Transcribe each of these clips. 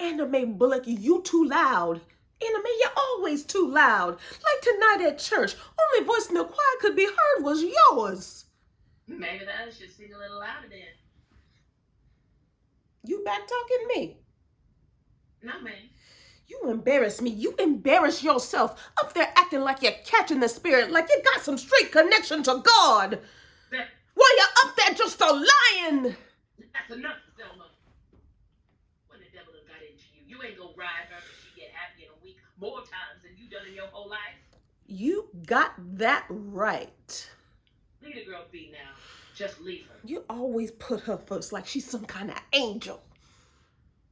Anime Bullock, you too loud. Anime, you're always too loud. Like tonight at church, only voice in the choir could be heard was yours. Maybe the others should sing a little louder then. You back talking me? No, man. You embarrass me. You embarrass yourself. Up there acting like you're catching the spirit, like you got some straight connection to God. While you're up there just a lying. That's enough, Zelma. When the devil got into you, you ain't gonna ride her till she get happy in a week more times than you done in your whole life. You got that right. Leave the girl be now. Just leave her. You always put her first like she's some kind of angel.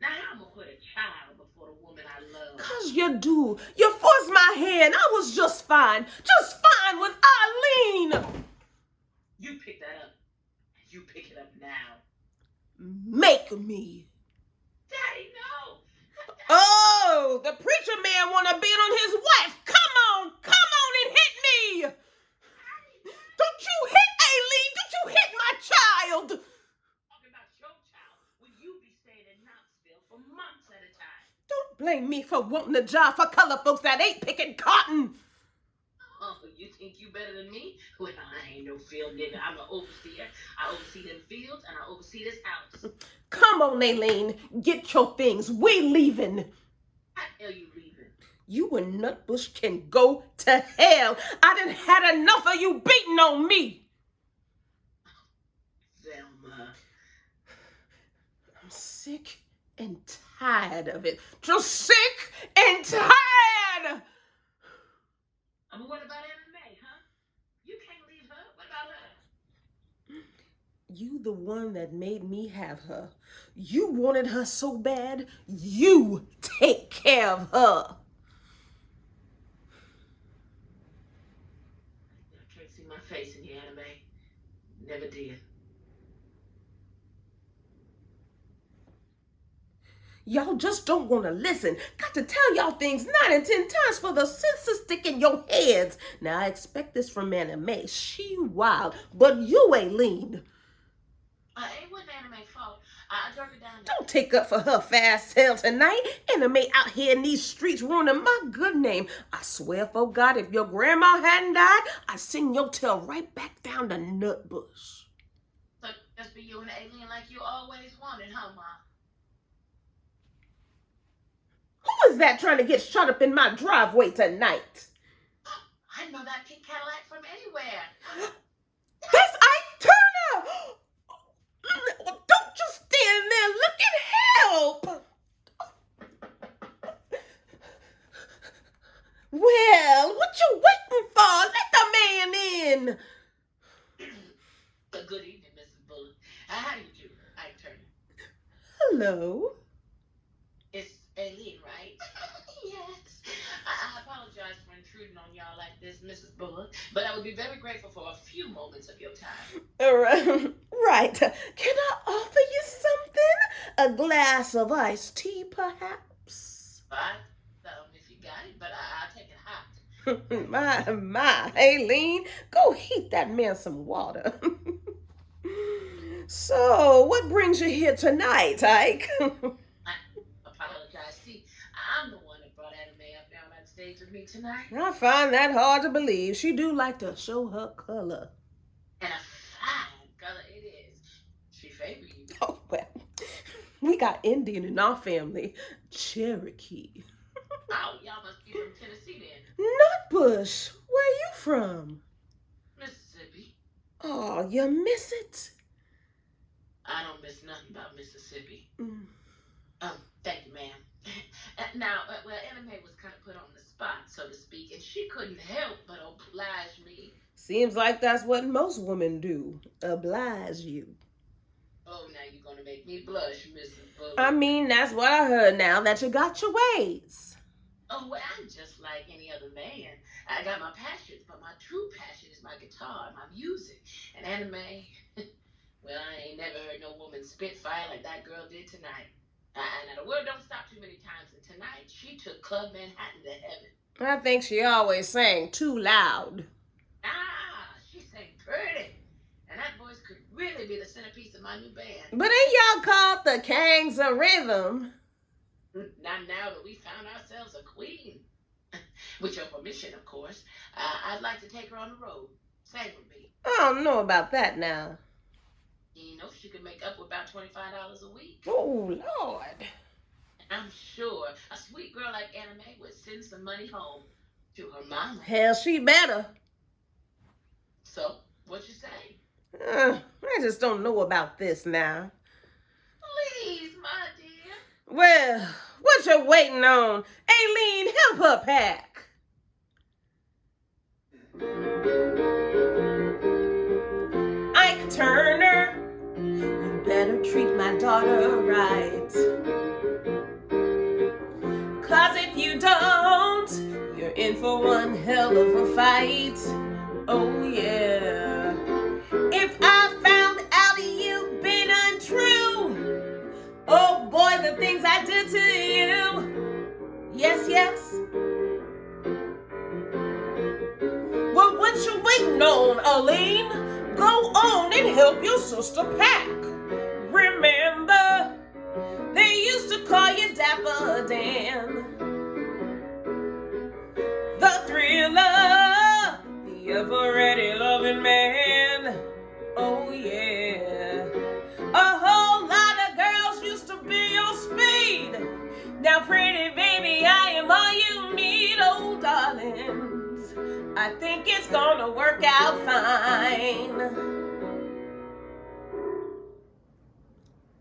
Now how am I gonna put a child before the woman I love? 'Cause you do. You forced my hand. I was just fine. Just fine with Eileen. You pick that up. You pick it up now. Make me. Daddy, no. Oh, the preacher man want to beat on his wife. Come on and hit me. Don't you hit Aileen. Don't you hit my child. Talking about your child when you be staying in Knoxville for months at a time. Don't blame me for wanting a job for color folks that ain't picking cotton. Oh, you think you better than me? Well, I ain't no field nigga. I'm an overseer. I oversee them fields and I oversee this house. Come on, Aileen. Get your things. We leaving. How the hell you leaving? You and Nutbush can go to hell. I done had enough of you beating on me. Zelma. I'm sick and tired of it. Just sick and tired. I mean, what about Anime, huh? You can't leave her. What about her? You the one that made me have her. You wanted her so bad, you take care of her. I can't see my face in your Anime. Never did. Y'all just don't want to listen. Got to tell y'all things 9 and 10 times for the sense to stick in your heads. Now, I expect this from Anime. She wild, but you Aileen. It wasn't Anime's fault. I drove her down there. Don't take up for her fast tail tonight. Anime out here in these streets ruining my good name. I swear for God, if your grandma hadn't died, I'd send your tail right back down to Nutbush. So just be you and Aileen like you always wanted, huh, Ma? Who is that trying to get shot up in my driveway tonight? I know that pink Cadillac from anywhere. That's Ike Turner! Don't just stand there. Look and help. Well, what you waiting for? Let the man in. Good evening, Mrs. Bullock. How do you do, Ike Turner? Hello. It's Aileen, right? Yes. I apologize for intruding on y'all like this, Mrs. Bullock, but I would be very grateful for a few moments of your time. Right. Can I offer you something? A glass of iced tea, perhaps? I don't know if you got it, but I'll take it hot. my, Aileen, go heat that man some water. So, what brings you here tonight, Ike? I apologize. See, I'm the one that brought Anime up there on that stage with me tonight. I find that hard to believe. She do like to show her color. And a fine color it is. She favors you. Oh, well, we got Indian in our family. Cherokee. Oh, y'all must be from Tennessee then. Nutbush, where you from? Mississippi. Oh, you miss it? I don't miss nothing about Mississippi. Mm. Thank you, ma'am. Now, Anime was kind of put on the spot, so to speak, and she couldn't help but oblige me. Seems like that's what most women do. Oblige you. Oh, now you're going to make me blush, Mrs. Bullock. I mean, that's what I heard now, that you got your ways. Oh, well, I'm just like any other man. I got my passions, but my true passion is my guitar, my music. And Anime, well, I ain't never heard no woman spit fire like that girl did tonight. Now, the word don't stop too many times, and tonight she took Club Manhattan to heaven. I think she always sang too loud. She sang pretty. And that voice could really be the centerpiece of my new band. But ain't y'all called the Kangs of Rhythm? Not now that we found ourselves a queen. With your permission, of course. I'd like to take her on the road. Same with me. I don't know about that now. You know, she could make up with about $25 a week. Oh, Lord. I'm sure a sweet girl like Anna Mae would send some money home to her mama. Hell, she better. So, what you say? I just don't know about this now. Please, my dear. Well, what you waiting on? Aileen, help her pack. Ike Turner, you better treat my daughter right. 'Cause if you don't, you're in for one hell of a fight. Oh yeah. If I found out you've been untrue, oh boy, the things I did to you. Yes, yes. Well, what you waiting on, Aileen? Go on and help your sister pack. Remember, they used to call you Dapper Dan, the thriller, the ever-ready loving man. Oh yeah. A whole lot of girls used to be your speed. Now, pretty baby, I am all you need, oh darlings. I think it's gonna work out fine.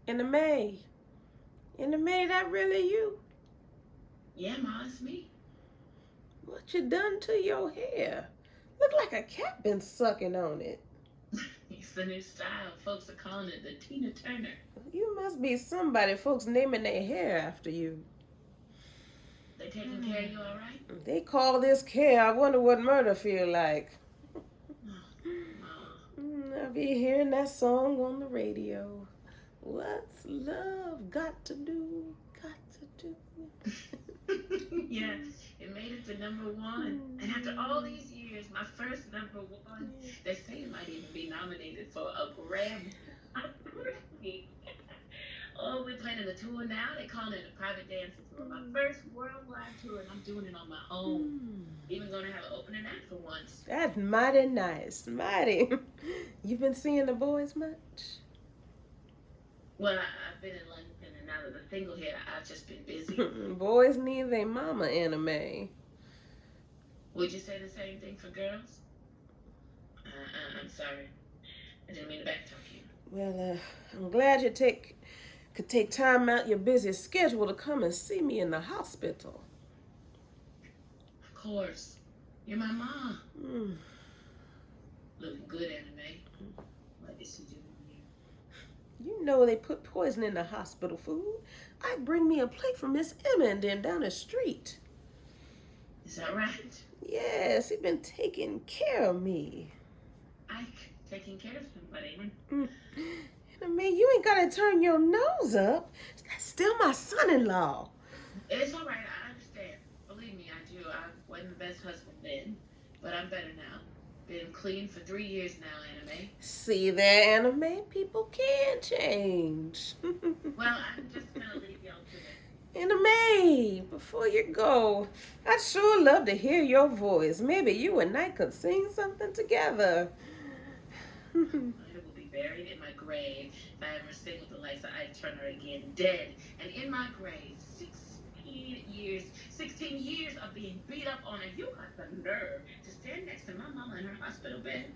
Anna Mae, that really you? Yeah, Ma, it's me. What you done to your hair? Look like a cat been sucking on it. It's the new style. Folks are calling it the Tina Turner. You must be somebody folks naming their hair after you. They taking care of you all right? They call this care. I wonder what murder feel like. I'll be hearing that song on the radio. What's love got to do? Yeah, it made it to #1. And after all these years, my first #1, they say it might even be nominated for a Grammy. Oh, we're planning a tour now. They call it a private dancing tour. My first worldwide tour, and I'm doing it on my own. Even going to have an opening act for once. That's mighty nice. Mighty. You been seeing the boys much? Well, I've been in London, and now that I'm single here, I've just been busy. Boys need their mama, Anna Mae. Would you say the same thing for girls? I'm sorry. I didn't mean to backtalk you. Well, I'm glad you could take time out your busy schedule to come and see me in the hospital. Of course. You're my mom. Looking good, Anna Mae. What is she doing here? You know they put poison in the hospital food. I bring me a plate from Miss Emma and then down the street. Is that right? Yes, he been taking care of me. Ike taking care of somebody. I mean, you ain't gotta turn your nose up. That's still my son-in-law. It's all right. I understand. Believe me, I do. I wasn't the best husband then, but I'm better now. Been clean for 3 years now, Anna Mae. See there, Anna Mae, people can change. Well, I'm just gonna leave y'all to it. Anna Mae, before you go, I'd sure love to hear your voice. Maybe you and I could sing something together. I will be buried in my grave if I ever sing with the likes of Ike Turner again, dead. And in my grave, 16 years of being beat up on, and you got the nerve to stand next to my mama in her hospital bed.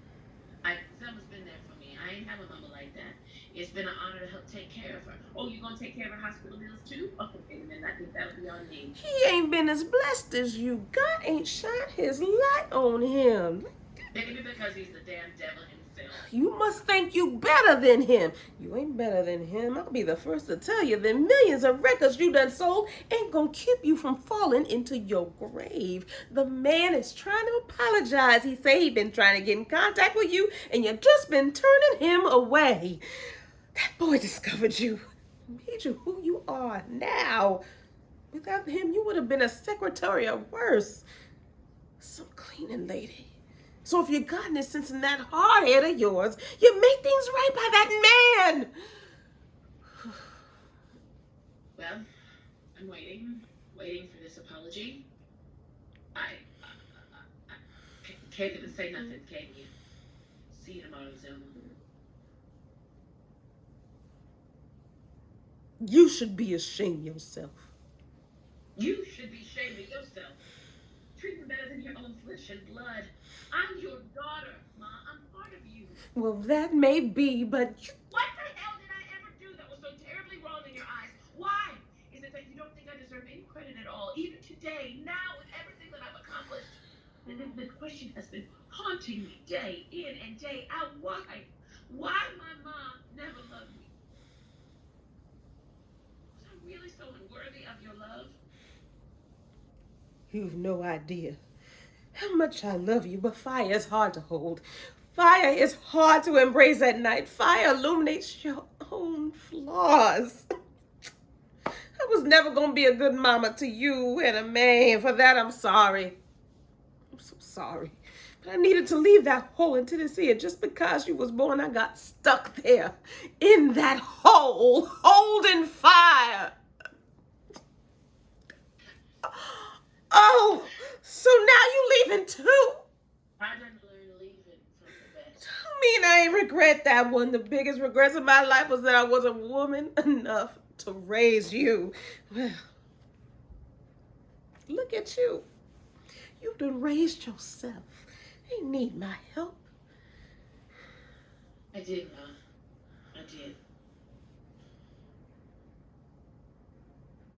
Selma's been there for me. I ain't have a mama like that. It's been an honor to help take care of her. Oh, you gonna take care of her hospital bills too? Oh, okay, then I think that'll be on me. He ain't been as blessed as you. God ain't shine his light on him. Maybe because he's the damn devil himself. You must think you better than him. You ain't better than him. I'll be the first to tell you that millions of records you done sold ain't gonna keep you from falling into your grave. The man is trying to apologize. He say he been trying to get in contact with you and you just been turning him away. That boy discovered you. Made you who you are now. Without him, you would have been a secretary or worse. Some cleaning lady. So if you got any sense in that hard head of yours, you make things right by that man. Well, I'm waiting for this apology. I can't even say nothing, can you? See you tomorrow, Zelma. You should be ashamed of yourself. You should be ashamed of yourself. Treat me better than your own flesh and blood. I'm your daughter, Ma. I'm part of you. Well, that may be, but What the hell did I ever do that was so terribly wrong in your eyes? Why? Is it that you don't think I deserve any credit at all? Even today, now, with everything that I've accomplished? And then the question has been haunting me day in and day out. Why? Why my mom never loved me? Was I really so unworthy of your love? you've no idea how much I love you, but fire is hard to hold. Fire is hard to embrace at night. Fire illuminates your own flaws. I was never going to be a good mama to you and a man. For that, I'm sorry. I'm so sorry. But I needed to leave that hole into the sea. And just because you was born, I got stuck there in that hole, holding fire. Oh, so now you leaving too? I didn't learn leaving from the best. I mean, I ain't regret that one. The biggest regrets of my life was that I wasn't woman enough to raise you. Well, look at you. You done raised yourself. Ain't need my help. I did, Ma. I did.